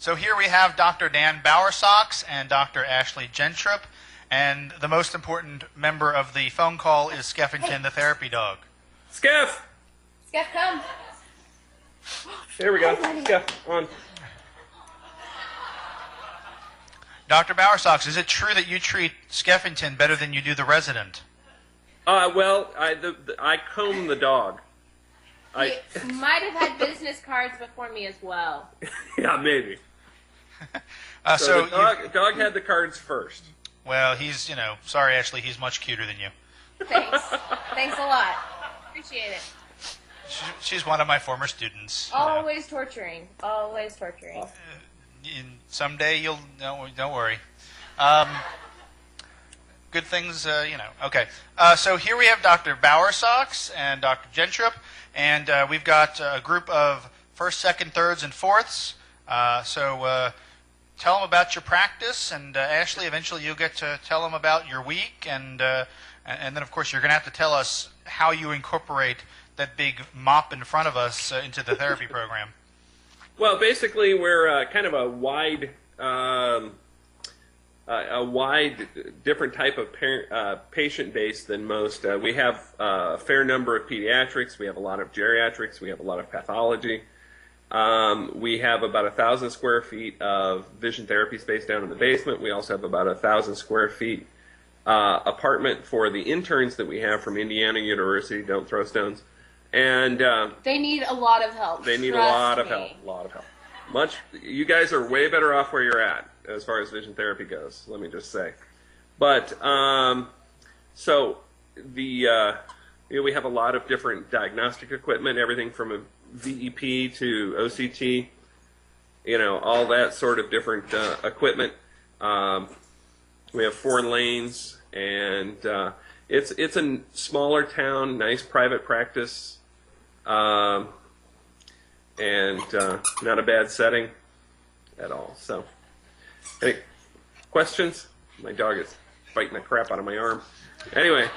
So here we have Dr. Dan Bowersox and Dr. Ashley Gentrup, and the most important member of the phone call is Skeffington, the therapy dog. Skeff! Skeff, come. There we go. Skeff, on. Dr. Bowersox, is it true that you treat Skeffington better than you do the resident? Well, I comb the dog. He might have had business cards before me as well. Yeah, maybe. So the dog had the cards first. Well, he's, sorry, Ashley, he's much cuter than you. Thanks. Thanks a lot. Appreciate it. She's one of my former students. Always torturing. Always torturing. Someday you'll, don't worry. Good things, Okay. So here we have Dr. Bowersox and Dr. Gentrup, and we've got a group of first, second, thirds, and fourths. So tell them about your practice, and Ashley, eventually you'll get to tell them about your week, and then, of course, you're going to have to tell us how you incorporate that big mop in front of us into the therapy program. Well, basically, we're kind of a wide different type of patient base than most. We have a fair number of pediatrics. We have a lot of geriatrics. We have a lot of pathology. We have about 1,000 square feet of vision therapy space down in the basement. We also have about 1,000 square feet apartment for the interns that we have from Indiana University. Don't throw stones. And they need a lot of help. They need a lot of help. A lot of help. You guys are way better off where you're at as far as vision therapy goes. Let me just say. But so we have a lot of different diagnostic equipment, everything from a VEP to OCT, all that sort of different equipment. We have 4 lanes, and it's a smaller town, nice private practice, and not a bad setting at all. So, any questions? My dog is biting the crap out of my arm. Anyway.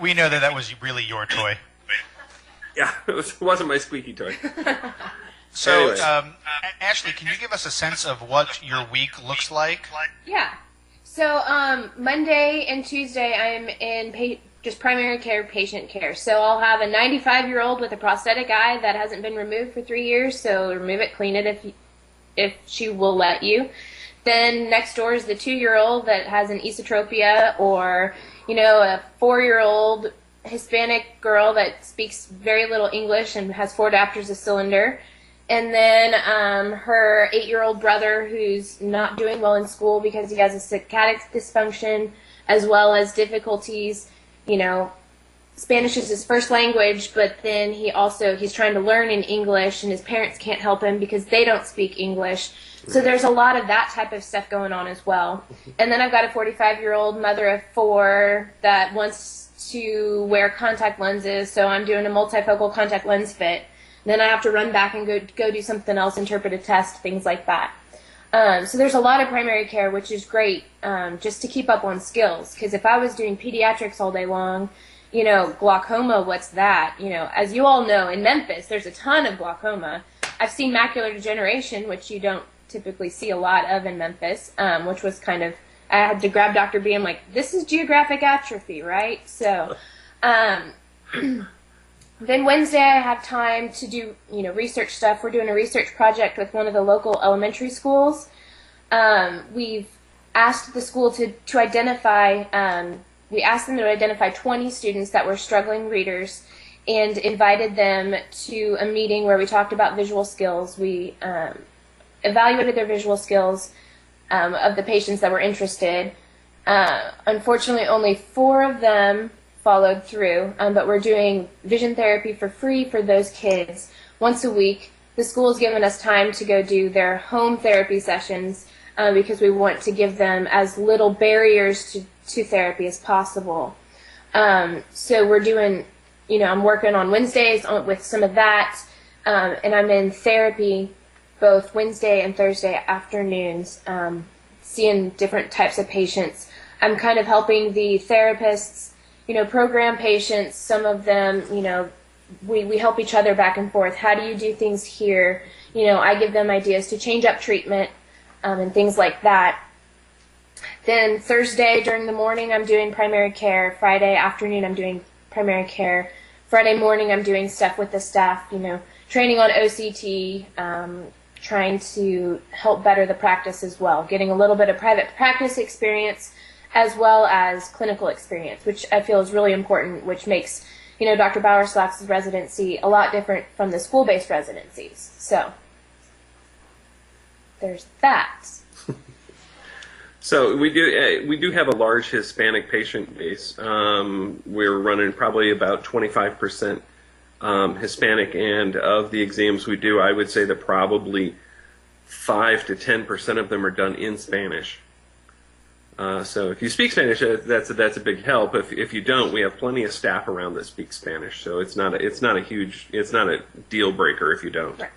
We know that was really your toy. Yeah, it wasn't my squeaky toy. So, anyway. Ashley, can you give us a sense of what your week looks like? Yeah. So, Monday and Tuesday, I'm in just primary care, patient care. So I'll have a 95-year-old with a prosthetic eye that hasn't been removed for 3 years, so remove it, clean it if she will let you. Then next door is the 2-year-old that has an esotropia, or, a 4-year-old Hispanic girl that speaks very little English and has 4 diopters a cylinder. And then her 8-year-old brother who's not doing well in school because he has a saccadic dysfunction, as well as difficulties. Spanish is his first language, but then he's trying to learn in English, and his parents can't help him because they don't speak English. So there's a lot of that type of stuff going on as well. And then I've got a 45-year-old mother of 4 that wants to wear contact lenses, so I'm doing a multifocal contact lens fit. Then I have to run back and go do something else, interpret a test, things like that. So there's a lot of primary care, which is great, just to keep up on skills. Because if I was doing pediatrics all day long, glaucoma, what's that? As you all know, in Memphis, there's a ton of glaucoma. I've seen macular degeneration, which you don't typically see a lot of in Memphis, which was kind of, I had to grab Dr. B. I'm like, this is geographic atrophy, right? So then Wednesday I have time to do, research stuff. We're doing a research project with one of the local elementary schools. We've asked the school to identify, we asked them to identify 20 students that were struggling readers and invited them to a meeting where we talked about visual skills. We evaluated their visual skills of the patients that were interested. Unfortunately, only 4 of them followed through, but we're doing vision therapy for free for those kids once a week. The school's given us time to go do their home therapy sessions because we want to give them as little barriers to therapy as possible. So we're doing, I'm working on Wednesdays with some of that, and I'm in therapy both Wednesday and Thursday afternoons, seeing different types of patients. I'm kind of helping the therapists, program patients. Some of them, we help each other back and forth. How do you do things here? I give them ideas to change up treatment and things like that. Then Thursday during the morning, I'm doing primary care. Friday afternoon, I'm doing primary care. Friday morning, I'm doing stuff with the staff, training on OCT, trying to help better the practice as well, getting a little bit of private practice experience as well as clinical experience, which I feel is really important, which makes, Dr. Bowersox's residency a lot different from the school-based residencies. So there's that. So we do have a large Hispanic patient base. We're running probably about 25% Hispanic, and of the exams we do, I would say that probably 5 to 10% of them are done in Spanish. So if you speak Spanish, that's a big help. If you don't, we have plenty of staff around that speak Spanish, so it's not a deal breaker if you don't. Right.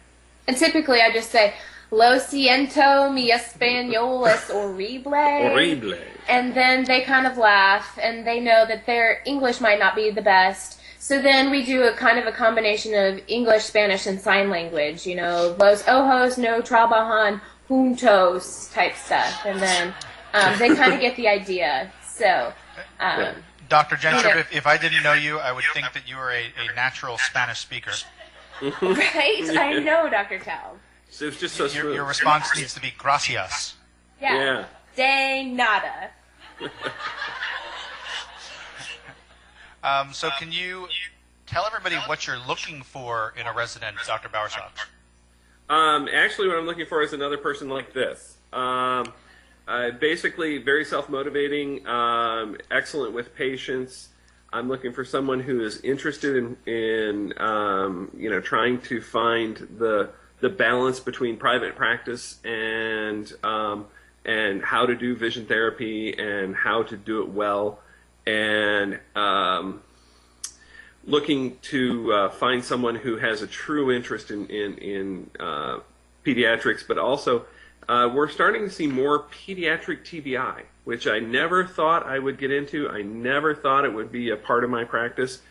And typically, I just say, "Lo siento, mi español es horrible." Horrible. And then they kind of laugh, and they know that their English might not be the best. So then we do a kind of a combination of English, Spanish, and sign language. Los ojos no trabajan juntos type stuff. And then they kind of get the idea. So, Dr. Gentrup, if I didn't know you, I would think that you were a natural Spanish speaker. Right? I know, Dr. Tal. So it's just so smooth. Your response needs to be gracias. Yeah. De nada. So can you tell everybody what you're looking for in a resident, Dr. Bowersox? Actually, what I'm looking for is another person like this. Basically, very self-motivating, excellent with patients. I'm looking for someone who is interested in trying to find the balance between private practice and how to do vision therapy and how to do it well, and looking to find someone who has a true interest in pediatrics, but also we're starting to see more pediatric TBI, which I never thought I would get into. I never thought it would be a part of my practice,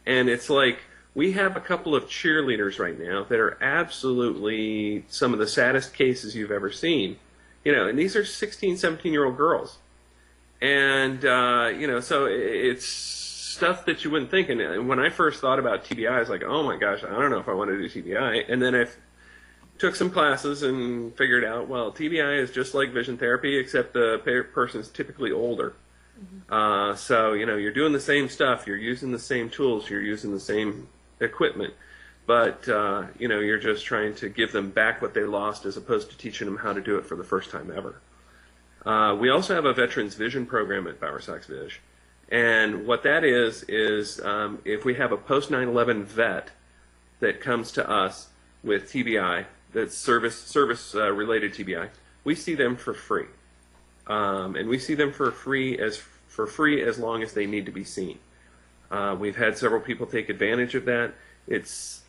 and it's like we have a couple of cheerleaders right now that are absolutely some of the saddest cases you've ever seen. And these are 16, 17-year-old girls. And, so it's stuff that you wouldn't think. And when I first thought about TBI, I was like, oh my gosh, I don't know if I want to do TBI. And then I took some classes and figured out, well, TBI is just like vision therapy, except the person's typically older. So, you're doing the same stuff. You're using the same tools. You're using the same equipment. But, you're just trying to give them back what they lost as opposed to teaching them how to do it for the first time ever. We also have a Veterans Vision program at Bowersox Viz. And what that is if we have a post-9/11 vet that comes to us with TBI, that's service-related TBI, we see them for free. And we see them for free as long as they need to be seen. We've had several people take advantage of that. It's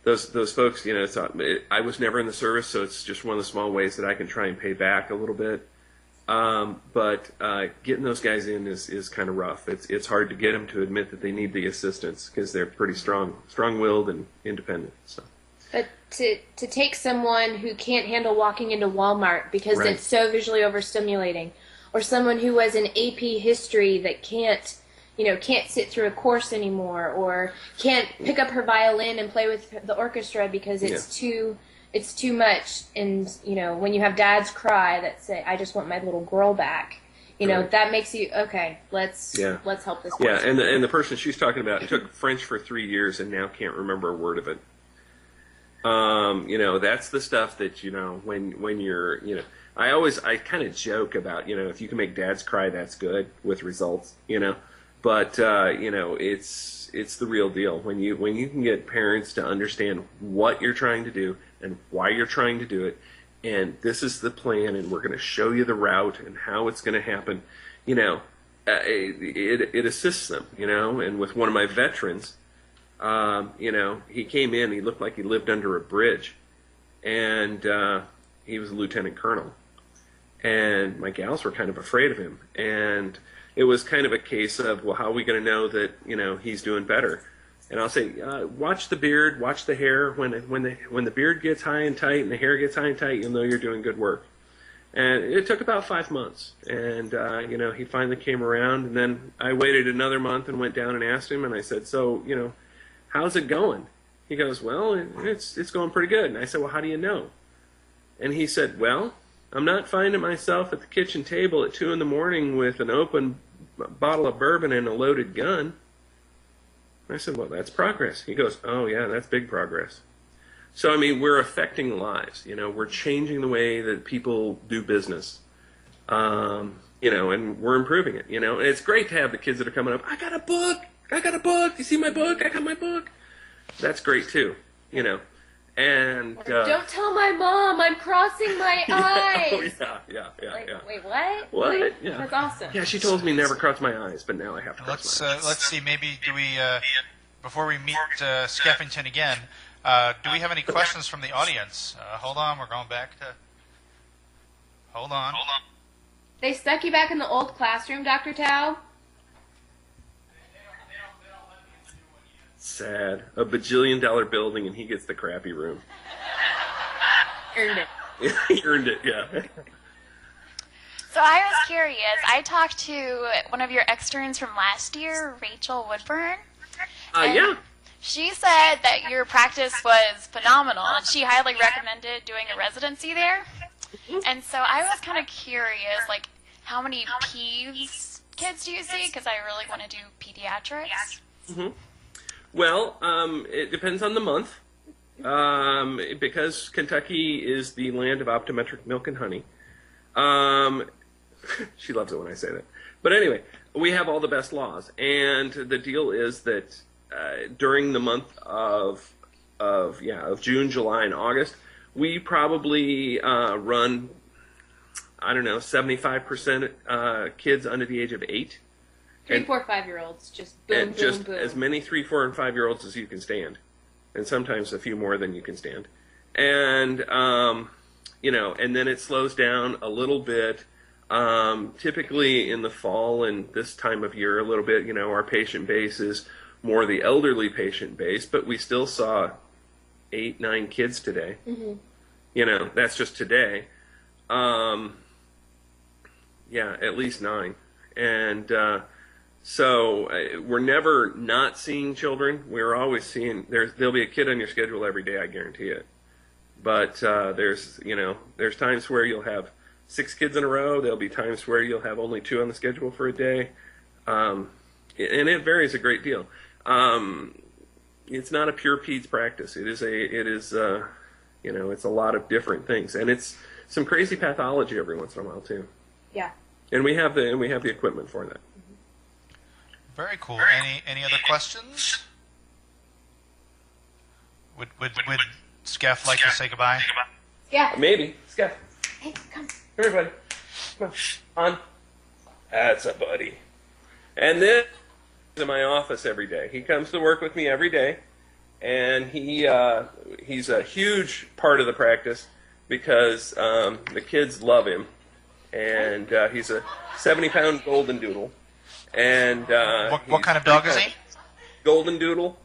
those folks, I was never in the service, so it's just one of the small ways that I can try and pay back a little bit. But getting those guys in is kind of rough. It's hard to get them to admit that they need the assistance because they're pretty strong-willed and independent. So. But to take someone who can't handle walking into Walmart because Right. it's so visually overstimulating, or someone who was in AP history that can't sit through a course anymore, or can't pick up her violin and play with the orchestra because it's too much. And when you have dads cry that say, "I just want my little girl back," Right. that makes you okay. Let's help this person. Yeah, and the person she's talking about took French for 3 years and now can't remember a word of it. That's the stuff that when you're I kind of joke about if you can make dads cry, that's good with results. But it's the real deal when you can get parents to understand what you're trying to do and why you're trying to do it, and this is the plan, and we're going to show you the route and how it's going to happen. It assists them. And with one of my veterans, he came in. He looked like he lived under a bridge, and he was a lieutenant colonel, and my gals were kind of afraid of him, and it was kind of a case of, well, how are we going to know that he's doing better? And I'll say, watch the beard, watch the hair. When the beard gets high and tight and the hair gets high and tight, you'll know you're doing good work. And it took about 5 months. And, he finally came around. And then I waited another month and went down and asked him. And I said, so, how's it going? He goes, well, it's going pretty good. And I said, well, how do you know? And he said, well, I'm not finding myself at the kitchen table at 2 a.m. with an open bottle of bourbon and a loaded gun. I said, well, that's progress. He goes, oh, yeah, that's big progress. So, I mean, we're affecting lives. We're changing the way that people do business. And we're improving it, And it's great to have the kids that are coming up, I got a book. You see my book? I got my book. That's great, too, And don't tell my mom I'm crossing my eyes. Yeah. Wait, what? What? Yeah. That's awesome. Yeah, she told me never cross my eyes, but now I have to cross my eyes. Let's see. Maybe do we before we meet Skeffington again? Do we have any questions from the audience? Hold on, we're going back to. Hold on. They stuck you back in the old classroom, Dr. Tao? Sad. A bajillion-dollar building, and he gets the crappy room. Earned it. He earned it, yeah. So I was curious. I talked to one of your externs from last year, Rachel Woodburn. Yeah. She said that your practice was phenomenal, and she highly recommended doing a residency there. And so I was kind of curious, like, how many peds kids do you see? Because I really want to do pediatrics. Mm-hmm. Well, it depends on the month. Because Kentucky is the land of optometric milk and honey. She loves it when I say that. But anyway, we have all the best laws. And the deal is that during the month of June, July, and August, we probably run, 75% kids under the age of 8. 3, 4, 5-year-olds, just boom, and just boom. as many 3, 4, and 5-year-olds as you can stand, and sometimes a few more than you can stand. And and then it slows down a little bit. Typically in the fall and this time of year, a little bit. Our patient base is more the elderly patient base, but we still saw 8, 9 kids today. Mm-hmm. That's just today. At least 9, and. So we're never not seeing children. We're always seeing. There'll be a kid on your schedule every day. I guarantee it. But there's times where you'll have 6 kids in a row. There'll be times where you'll have only 2 on the schedule for a day, and it varies a great deal. It's not a pure peds practice. It's a lot of different things, and it's some crazy pathology every once in a while too. Yeah. And we have the equipment for that. Very cool. Any other questions? Would Skeff like to say goodbye? Yeah. Maybe. Skeff. Hey, come. Everybody. Come on. That's a buddy. And then he's in my office every day. He comes to work with me every day, and he's a huge part of the practice because the kids love him, and he's a 70-pound golden doodle. And what kind of dog is he? Golden doodle.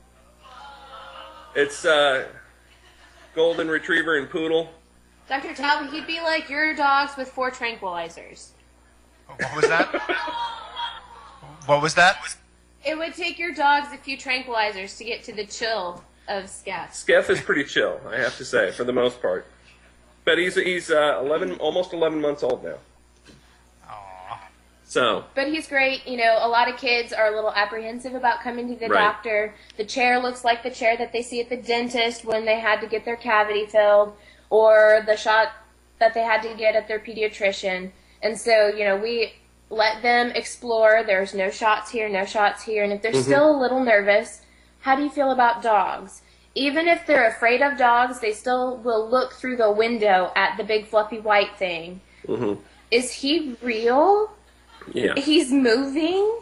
It's golden retriever and poodle. Dr. Talbot, he'd be like your dogs with 4 tranquilizers. What was that? What was that? It would take your dogs a few tranquilizers to get to the chill of Skeff. Skeff is pretty chill, I have to say, for the most part. But he's 11, almost 11 months old now. So. But he's great. A lot of kids are a little apprehensive about coming to the doctor. The chair looks like the chair that they see at the dentist when they had to get their cavity filled, or the shot that they had to get at their pediatrician. And so, we let them explore. There's no shots here, no shots here. And if they're still a little nervous, how do you feel about dogs? Even if they're afraid of dogs, they still will look through the window at the big fluffy white thing. Mm-hmm. Is he real? Yeah. He's moving?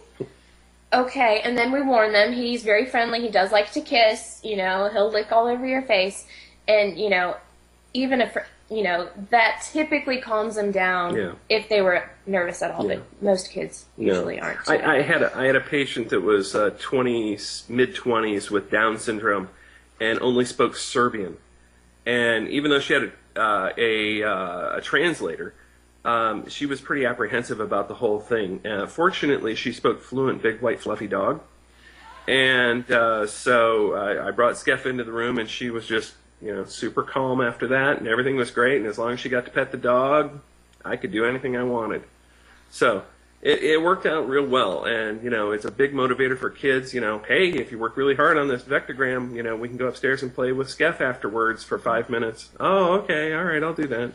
Okay, and then we warn them. He's very friendly. He does like to kiss. He'll lick all over your face. And, even that typically calms them down if they were nervous at all. But most kids usually aren't. I had a patient that was mid 20s with Down syndrome, and only spoke Serbian. And even though she had a translator, she was pretty apprehensive about the whole thing. Fortunately, she spoke fluent Big White Fluffy Dog. And so I brought Skeff into the room, and she was just, super calm after that, and everything was great. And as long as she got to pet the dog, I could do anything I wanted. So it worked out real well. And, it's a big motivator for kids. Hey, if you work really hard on this vectogram, we can go upstairs and play with Skeff afterwards for 5 minutes. Oh, okay, all right, I'll do that.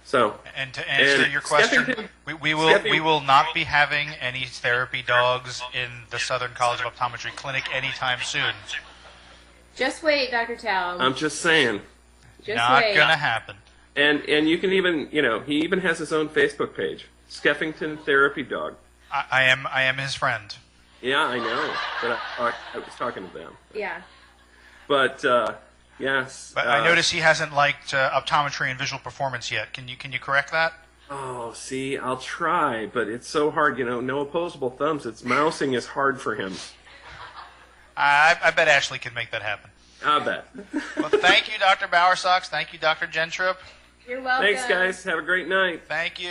So, and to answer your question, we will not be having any therapy dogs in the Southern College of Optometry clinic anytime soon. Just wait, Dr. Tao. I'm just saying. Not gonna happen. And you can even, he even has his own Facebook page, Skeffington Therapy Dog. I am his friend. Yeah, I know, but I was talking to them. Yeah. But yes. But I notice he hasn't liked optometry and visual performance yet. Can you correct that? Oh, see, I'll try, but it's so hard. No opposable thumbs. Mousing is hard for him. I bet Ashley can make that happen. I bet. Well, thank you, Dr. Bowersox. Thank you, Dr. Gentrup. You're welcome. Thanks, guys. Have a great night. Thank you.